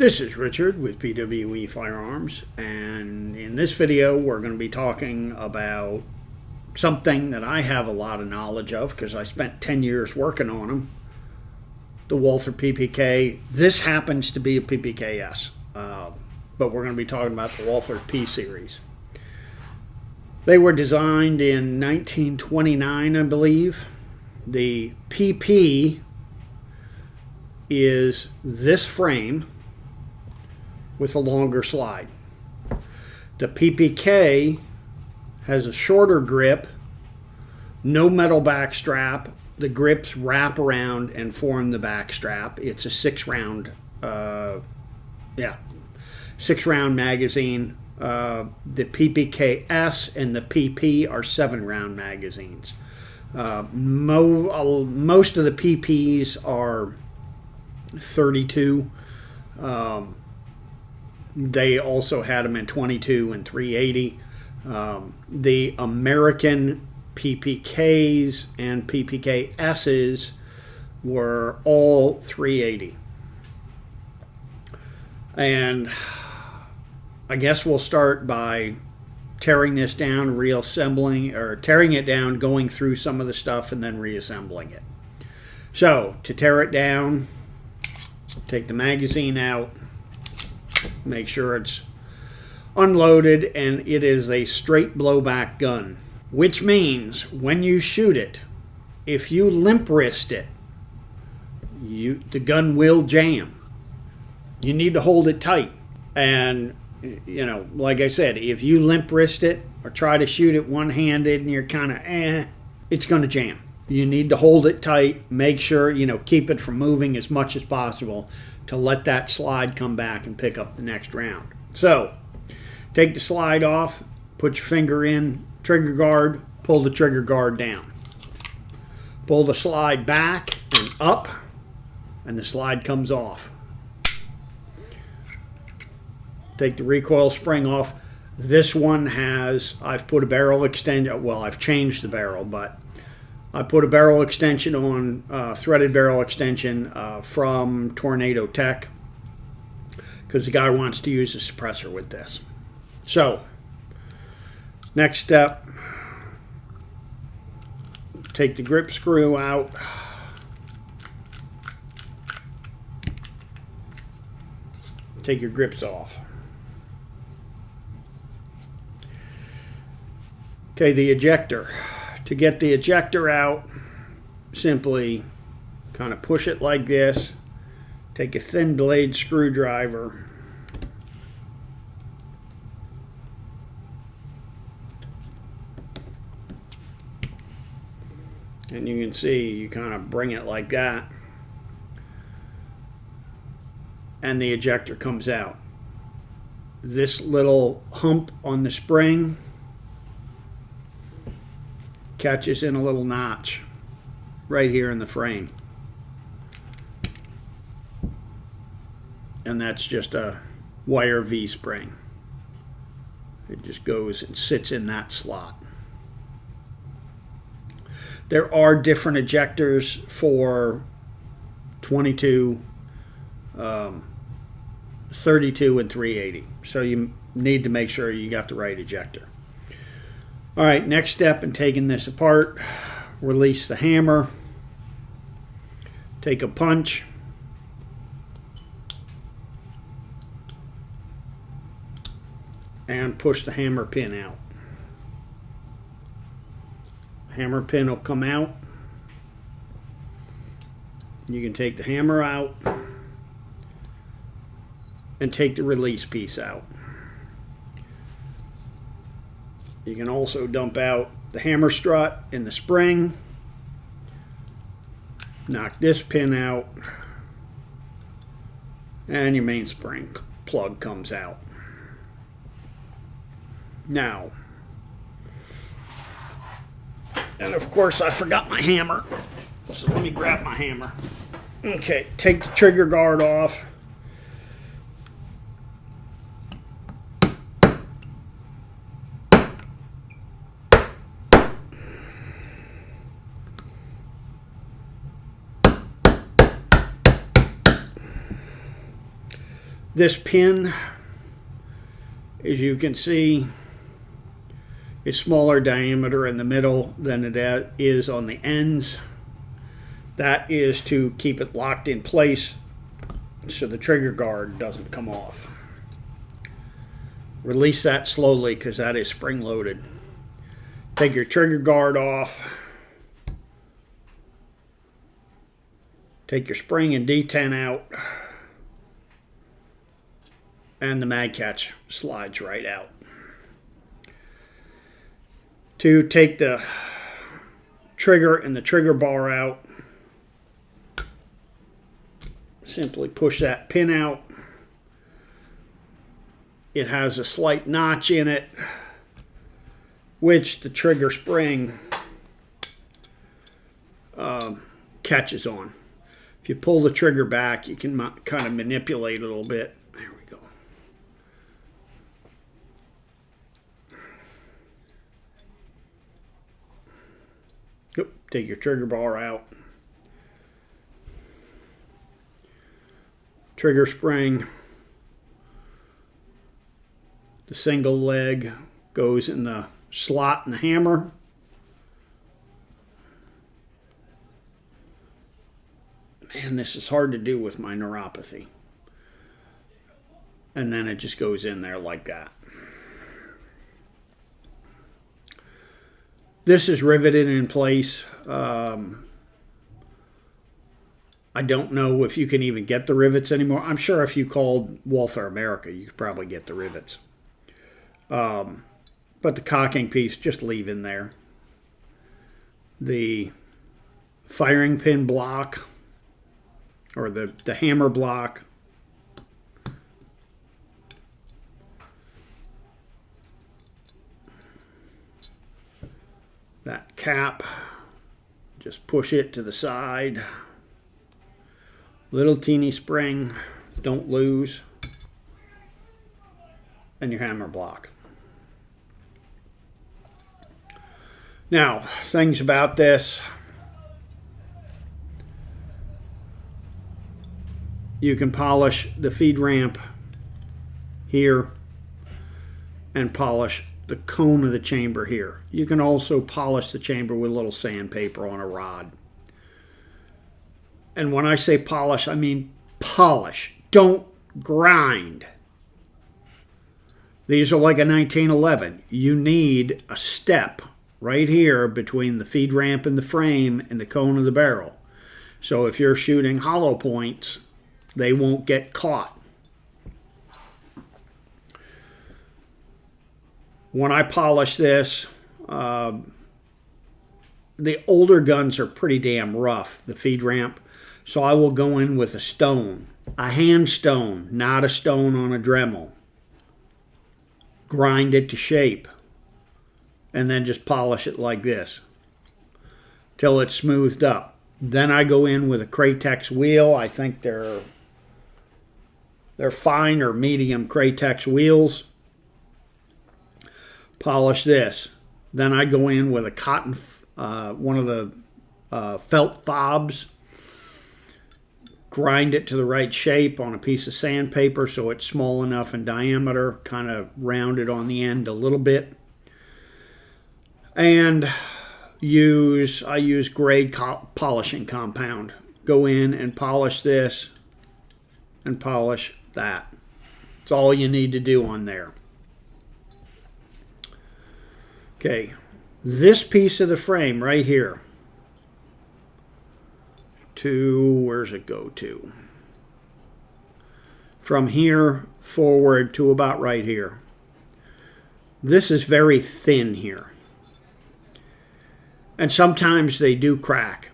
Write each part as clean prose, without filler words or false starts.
This is Richard with PWE Firearms, and in this video we're going to be talking about something that I have a lot of knowledge of because I spent 10 years working on them, the Walther PPK. This happens to be a PPKS, but we're going to be talking about the Walther P series. They were designed in 1929, I believe. The PP is this frame with a longer slide. The PPK has a shorter grip, no metal back strap. The grips wrap around and form the back strap. It's a 6-round, 6-round magazine. The PPKS and the PP are 7-round magazines. Most of the PPs are 32. They also had them in 22 and 380. The American PPKs and PPKSs were all 380. And I guess we'll start by tearing this down, reassembling, or tearing it down, going through some of the stuff, and then reassembling it. So, to tear it down, take the magazine out, make sure it's unloaded, and it is a straight blowback gun, which means when you shoot it, if you limp wrist it, the gun will jam. You need to hold it tight. And you know, like I said, if you limp wrist it or try to shoot it one-handed and you're kind of it's going to jam. You need to hold it tight, make sure, keep it from moving as much as possible to let that slide come back and pick up the next round. So, take the slide off, put your finger in, trigger guard, pull the trigger guard down. Pull the slide back and up, and the slide comes off. Take the recoil spring off. This one has, I've put a barrel extension, well, I've changed the barrel, but I put a barrel extension on, threaded barrel extension from Tornado Tech, because the guy wants to use a suppressor with this. So, next step, take the grip screw out. Take your grips off. Okay, the ejector. To get the ejector out, simply kind of push it like this. Take a thin blade screwdriver. And you can see you kind of bring it like that. And the ejector comes out. This little hump on the spring catches in a little notch right here in the frame. And that's just a wire V-spring. It just goes and sits in that slot. There are different ejectors for 22, 32, and 380. So you need to make sure you got the right ejector. All right, next step in taking this apart, release the hammer, take a punch, and push the hammer pin out. Hammer pin will come out. You can take the hammer out and take the release piece out. You can also dump out the hammer strut and the spring. Knock this pin out. And your mainspring plug comes out. Now, and of course I forgot my hammer. So let me grab my hammer. Okay, take the trigger guard off. This pin, as you can see, is smaller diameter in the middle than it is on the ends. That is to keep it locked in place so the trigger guard doesn't come off. Release that slowly because that is spring loaded. Take your trigger guard off. Take your spring and D10 out. And the mag catch slides right out. To take the trigger and the trigger bar out, simply push that pin out. It has a slight notch in it, which the trigger spring catches on. If you pull the trigger back, you can kind of manipulate a little bit. There we go. Yep, take your trigger bar out. Trigger spring. The single leg goes in the slot in the hammer. Man, this is hard to do with my neuropathy. And then it just goes in there like that. This is riveted in place. I don't know if you can even get the rivets anymore. I'm sure if you called Walther America, you could probably get the rivets. But the cocking piece, just leave in there. The firing pin block, or the hammer block, that cap, just push it to the side. Little teeny spring, don't lose, and your hammer block. Now, things about this. You can polish the feed ramp here and polish the cone of the chamber here. You can also polish the chamber with a little sandpaper on a rod. And when I say polish, I mean polish. Don't grind. These are like a 1911. You need a step right here between the feed ramp and the frame and the cone of the barrel. So if you're shooting hollow points, they won't get caught. When I polish this, the older guns are pretty damn rough, the feed ramp. So I will go in with a stone, a hand stone, not a stone on a Dremel. Grind it to shape. And then just polish it like this till it's smoothed up. Then I go in with a Kratex wheel. I think they're fine or medium Kratex wheels. Polish this. Then I go in with a cotton, one of the felt fobs. Grind it to the right shape on a piece of sandpaper so it's small enough in diameter. Kind of round it on the end a little bit. And I use grade polishing compound. Go in and polish this and polish that. That's all you need to do on there. Okay, this piece of the frame right here where's it go to? From here forward to about right here. This is very thin here. And sometimes they do crack.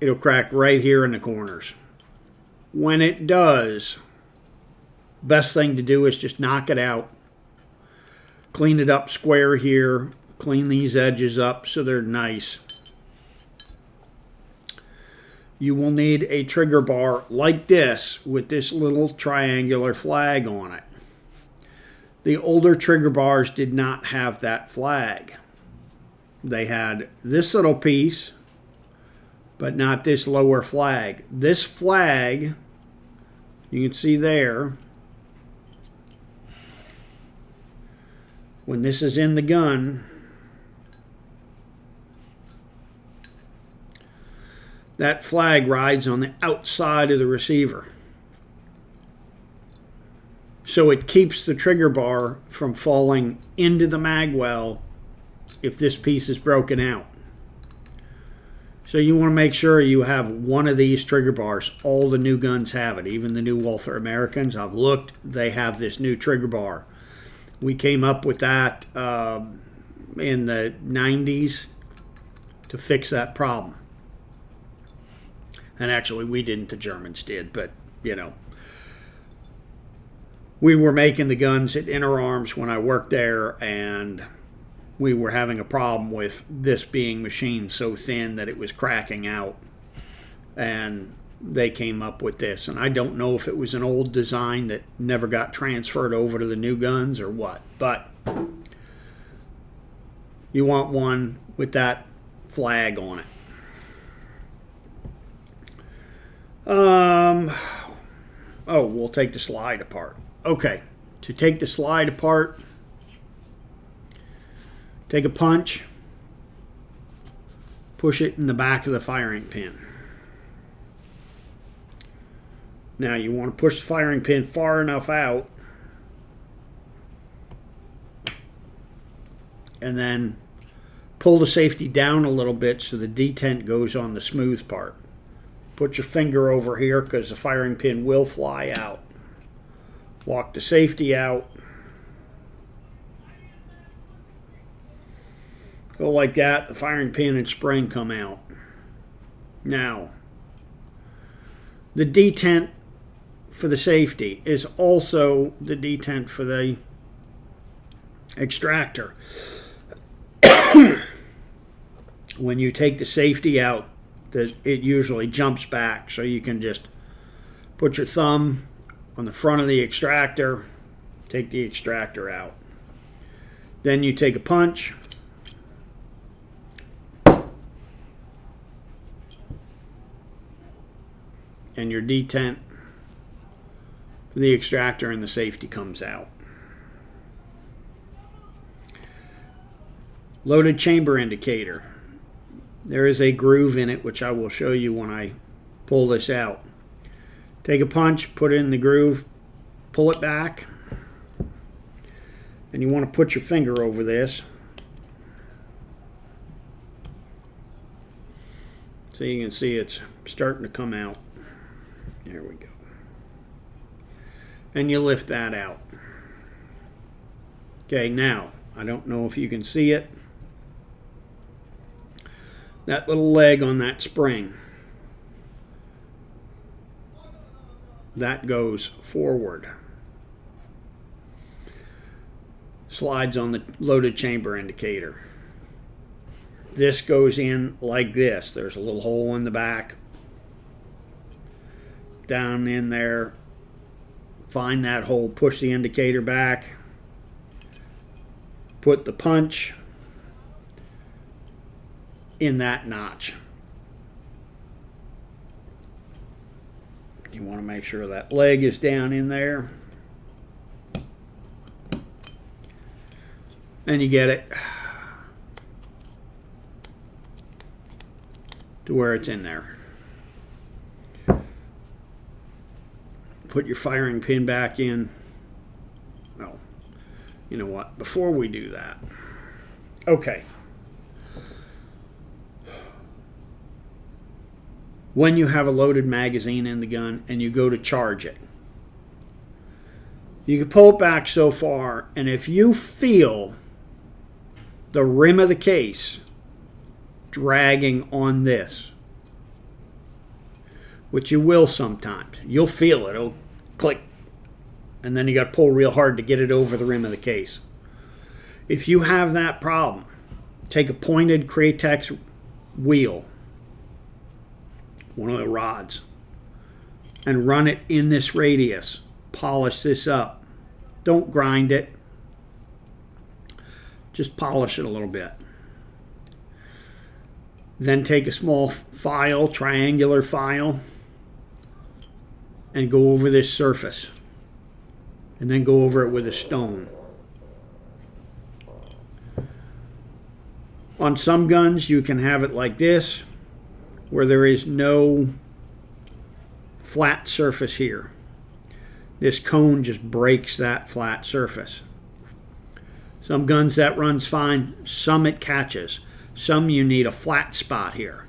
It'll crack right here in the corners. When it does, best thing to do is just knock it out. Clean it up square here. Clean these edges up so they're nice. You will need a trigger bar like this with this little triangular flag on it. The older trigger bars did not have that flag. They had this little piece, but not this lower flag. This flag You can see there, when this is in the gun, that flag rides on the outside of the receiver. So it keeps the trigger bar from falling into the mag well if this piece is broken out. So you want to make sure you have one of these trigger bars. All the new guns have it. Even the new Walther Americans, I've looked, they have this new trigger bar. We came up with that in the 90s to fix that problem. And actually we didn't, the Germans did, but you know. We were making the guns at Inner Arms when I worked there, and we were having a problem with this being machined so thin that it was cracking out. And they came up with this. And I don't know if it was an old design that never got transferred over to the new guns or what. But you want one with that flag on it. Oh, we'll take the slide apart. Okay, to take the slide apart, take a punch, push it in the back of the firing pin. Now you want to push the firing pin far enough out and then pull the safety down a little bit so the detent goes on the smooth part. Put your finger over here because the firing pin will fly out. Walk the safety out. Go like that, the firing pin and spring come out. Now, the detent for the safety is also the detent for the extractor. When you take the safety out, it usually jumps back, so you can just put your thumb on the front of the extractor, take the extractor out. Then you take a punch, and your detent for the extractor and the safety comes out. Loaded chamber indicator. There is a groove in it, which I will show you when I pull this out. Take a punch, put it in the groove, pull it back, and you want to put your finger over this so you can see it's starting to come out. There we go. And you lift that out. Okay, now, I don't know if you can see it. That little leg on that spring, that goes forward. Slides on the loaded chamber indicator. This goes in like this. There's a little hole in the back. Down in there. Find that hole, push the indicator back. Put the punch in that notch. You want to make sure that leg is down in there. And you get it to where it's in there. Put your firing pin back in. Well, you know what? Before we do that, okay. When you have a loaded magazine in the gun and you go to charge it, you can pull it back so far, and if you feel the rim of the case dragging on this, which you will sometimes, you'll feel it, it'll click, and then you got to pull real hard to get it over the rim of the case. If you have that problem, take a pointed Kratex wheel, one of the rods, and run it in this radius. Polish this up. Don't grind it. Just polish it a little bit. Then take a small file, triangular file, and go over this surface, and then go over it with a stone. On some guns, you can have it like this, where there is no flat surface here. This cone just breaks that flat surface. Some guns that runs fine, some it catches. Some you need a flat spot here.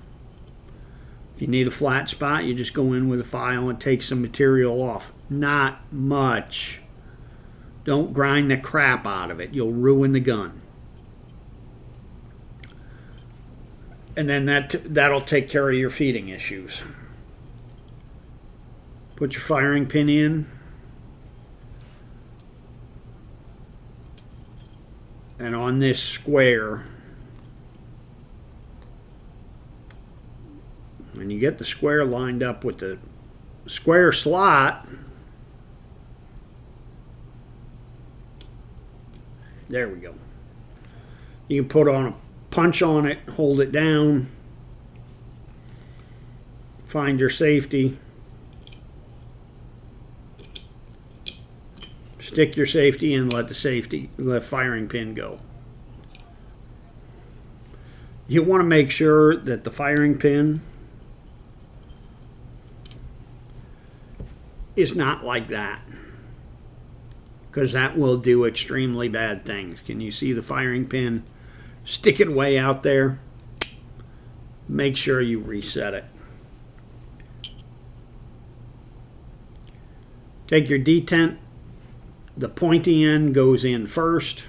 If you need a flat spot, you just go in with a file and take some material off. Not much. Don't grind the crap out of it. You'll ruin the gun. And then that'll take care of your feeding issues. Put your firing pin in. And on this square, when you get the square lined up with the square slot, there we go. You can put on a punch on it, hold it down, find your safety, stick your safety in, let the firing pin go. You want to make sure that the firing pin is not like that, because that will do extremely bad things. Can you see the firing pin? Stick it way out there. Make sure you reset it. Take your detent. The pointy end goes in first.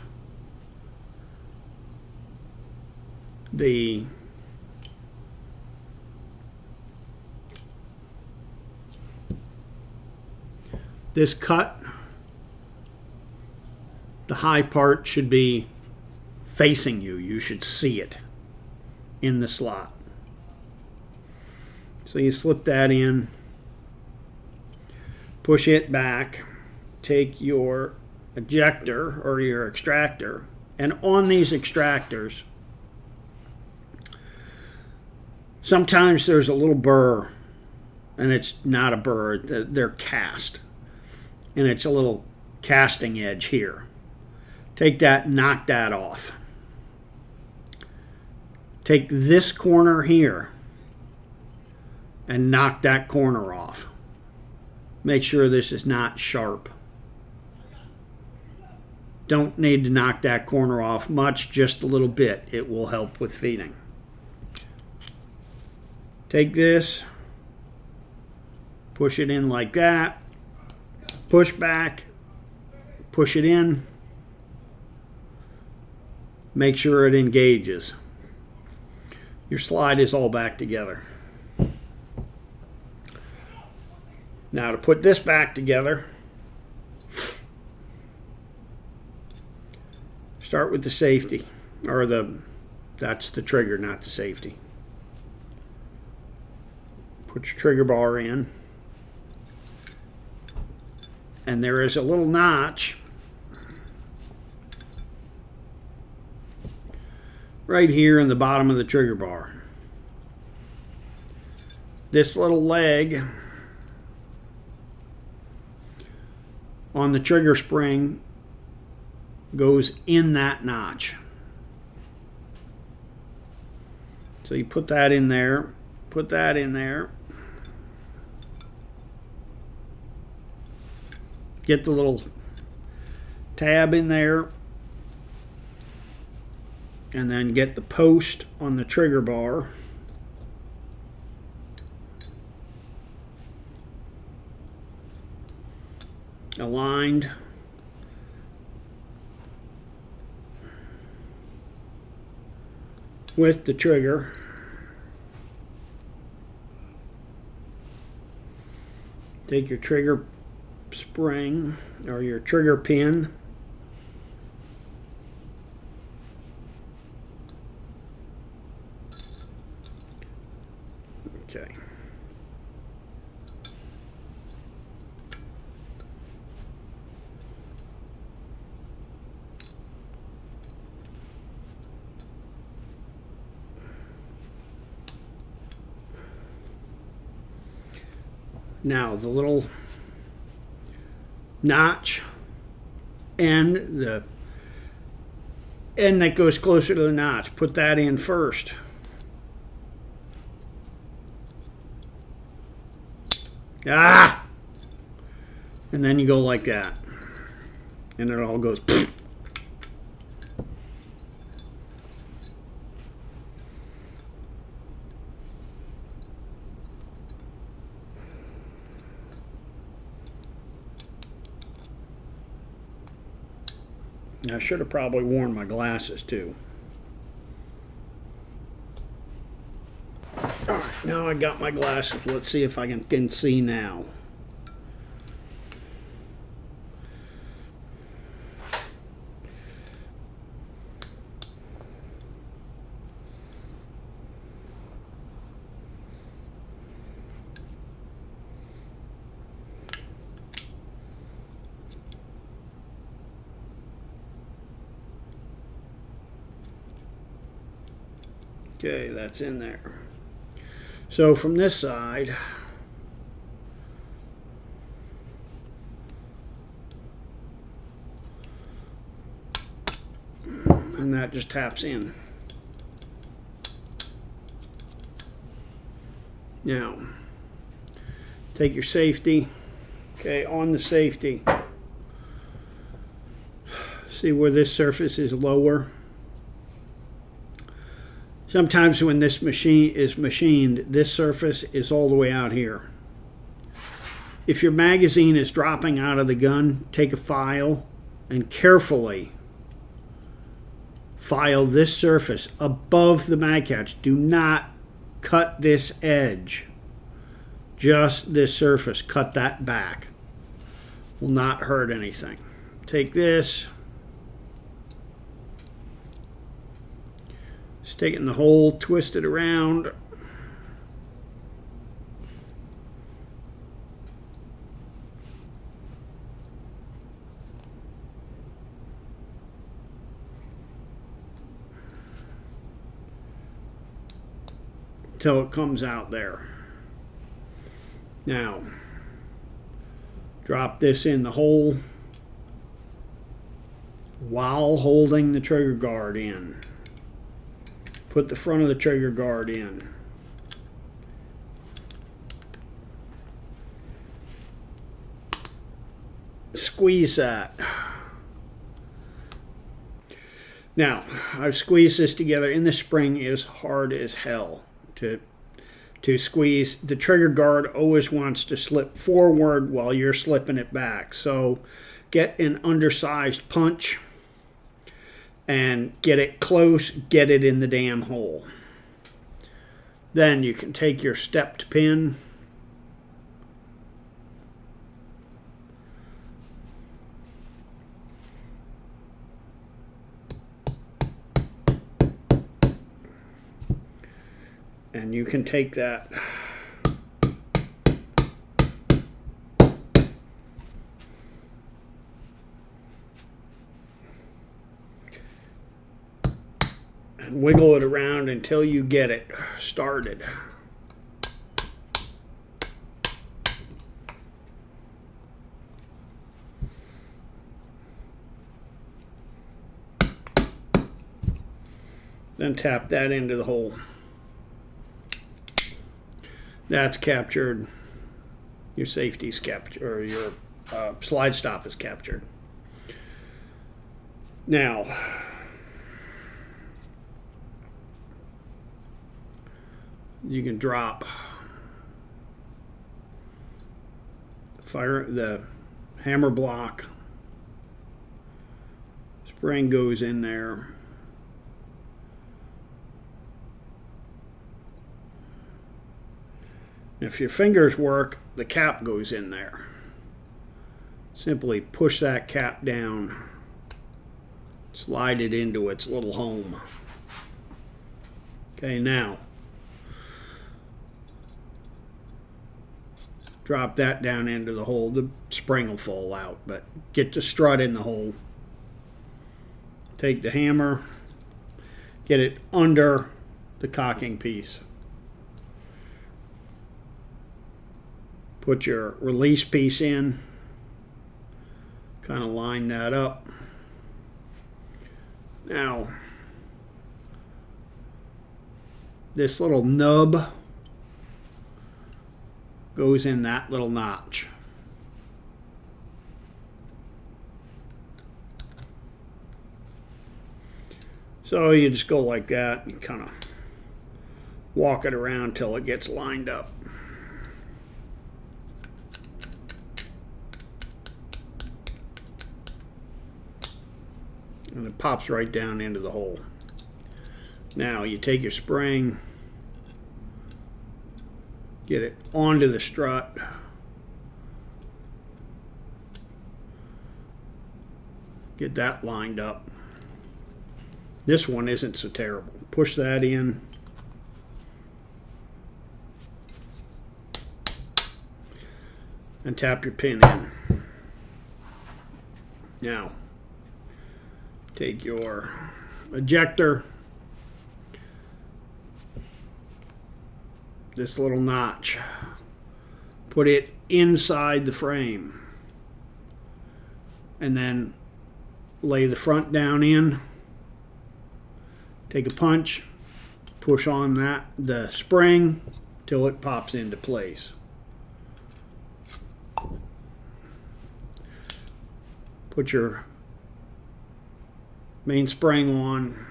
This cut, the high part should be facing you. You should see it in the slot. So you slip that in, push it back, take your ejector or your extractor, and on these extractors, sometimes there's a little burr, and it's not a burr, they're cast, and it's a little casting edge here. Take that, knock that off. Take this corner here and knock that corner off. Make sure this is not sharp. Don't need to knock that corner off much, just a little bit. It will help with feeding. Take this, push it in like that, push back, push it in, make sure it engages. Your slide is all back together. Now to put this back together, start with the safety, or that's the trigger, not the safety. Put your trigger bar in, and there is a little notch right here in the bottom of the trigger bar. This little leg on the trigger spring goes in that notch. So you put that in there, put that in there. Get the little tab in there, and then get the post on the trigger bar. Aligned. With the trigger. Take your trigger spring or your trigger pin, okay, now the little notch and the end that goes closer to the notch. Put that in first. Ah! And then you go like that. And it all goes. I should have probably worn my glasses too. All right, now I got my glasses. Let's see if I can see now. Okay, that's in there. So from this side, and that just taps in. Now, take your safety. Okay, on the safety, see where this surface is lower. Sometimes when this machine is machined, this surface is all the way out here. If your magazine is dropping out of the gun, take a file and carefully file this surface above the mag catch. Do not cut this edge. Just this surface. Cut that back. Will not hurt anything. Take this. Stick it in the hole, twist it around. Till it comes out there. Now, drop this in the hole while holding the trigger guard in. Put the front of the trigger guard in. Squeeze that. Now, I've squeezed this together, and the spring is hard as hell to squeeze. The trigger guard always wants to slip forward while you're slipping it back. So get an undersized punch and get it close, get it in the damn hole. Then you can take your stepped pin, and you can take that and wiggle it around until you get it started. Then tap that into the hole. That's captured. Your safety's captured, or your slide stop is captured. Now, you can drop the hammer block. Spring goes in there. If your fingers work, the cap goes in there. Simply push that cap down, slide it into its little home. Okay, now drop that down into the hole. The spring will fall out, but get the strut in the hole. Take the hammer, get it under the cocking piece. Put your release piece in. Kind of line that up. Now, this little nub goes in that little notch. So you just go like that and kind of walk it around till it gets lined up. And it pops right down into the hole. Now you take your spring, get it onto the strut, get that lined up. This one isn't so terrible. Push that in. And tap your pin in. Now, take your ejector, this little notch, put it inside the frame, and then lay the front down in. Take a punch, push on the spring till it pops into place. Put your main spring on,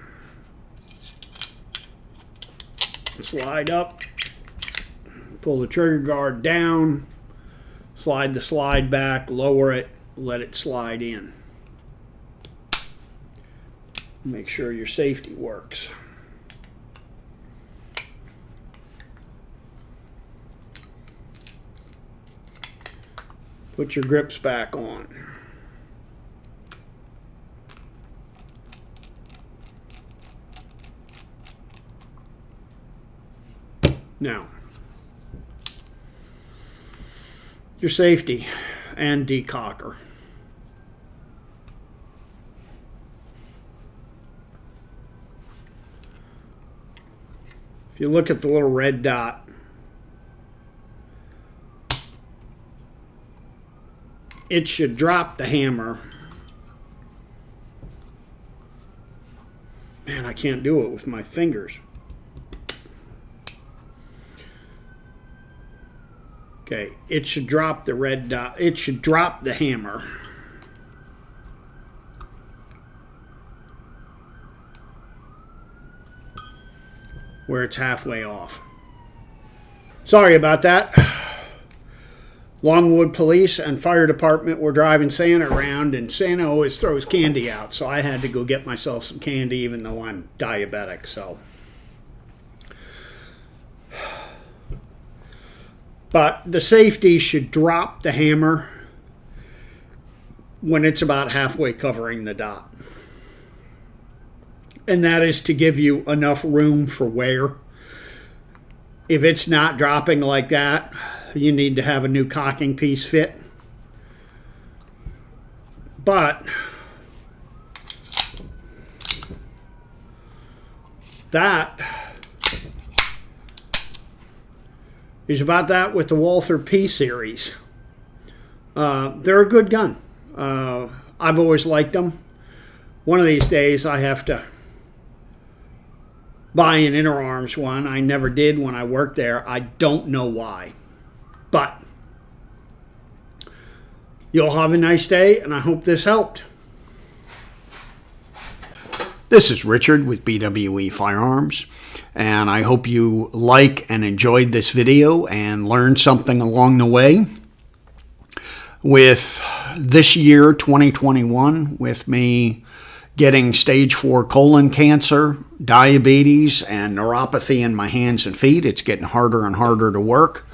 slide up, pull the trigger guard down, slide the slide back, lower it, let it slide in. Make sure your safety works. Put your grips back on. Now, your safety and decocker. If you look at the little red dot, it should drop the hammer. Man, I can't do it with my fingers. Okay, it should drop the red dot. It should drop the hammer. Where it's halfway off. Sorry about that. Longwood Police and Fire Department were driving Santa around, and Santa always throws candy out, so I had to go get myself some candy even though I'm diabetic. So, but the safety should drop the hammer when it's about halfway covering the dot. And that is to give you enough room for wear. If it's not dropping like that, you need to have a new cocking piece fit. But that is about that with the Walther P series. They're a good gun. I've always liked them. One of these days I have to buy an inner arms one. I never did when I worked there. I don't know why. But you'll have a nice day, and I hope this helped. This is Richard with BWE Firearms, and I hope you like and enjoyed this video and learned something along the way. With this year, 2021, with me getting stage 4 colon cancer, diabetes, and neuropathy in my hands and feet, it's getting harder and harder to work.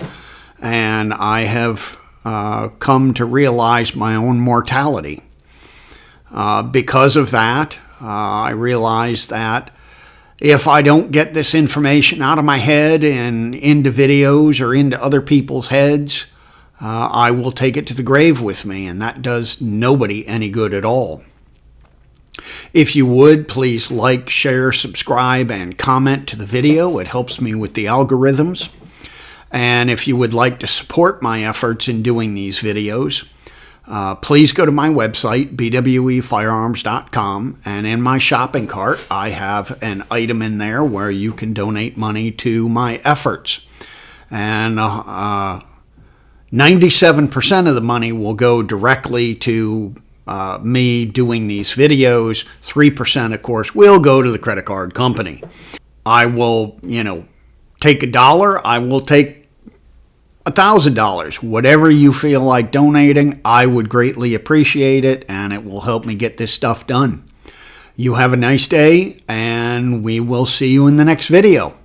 And I have come to realize my own mortality. Because of that, I realized that if I don't get this information out of my head and into videos or into other people's heads, I will take it to the grave with me, and that does nobody any good at all. If you would, please like, share, subscribe, and comment to the video. It helps me with the algorithms. And if you would like to support my efforts in doing these videos, Please go to my website, bwefirearms.com, and in my shopping cart, I have an item in there where you can donate money to my efforts. And 97% of the money will go directly to me doing these videos. 3%, of course, will go to the credit card company. I will, take $1. I will take $1,000. Whatever you feel like donating, I would greatly appreciate it, and it will help me get this stuff done. You have a nice day, and we will see you in the next video.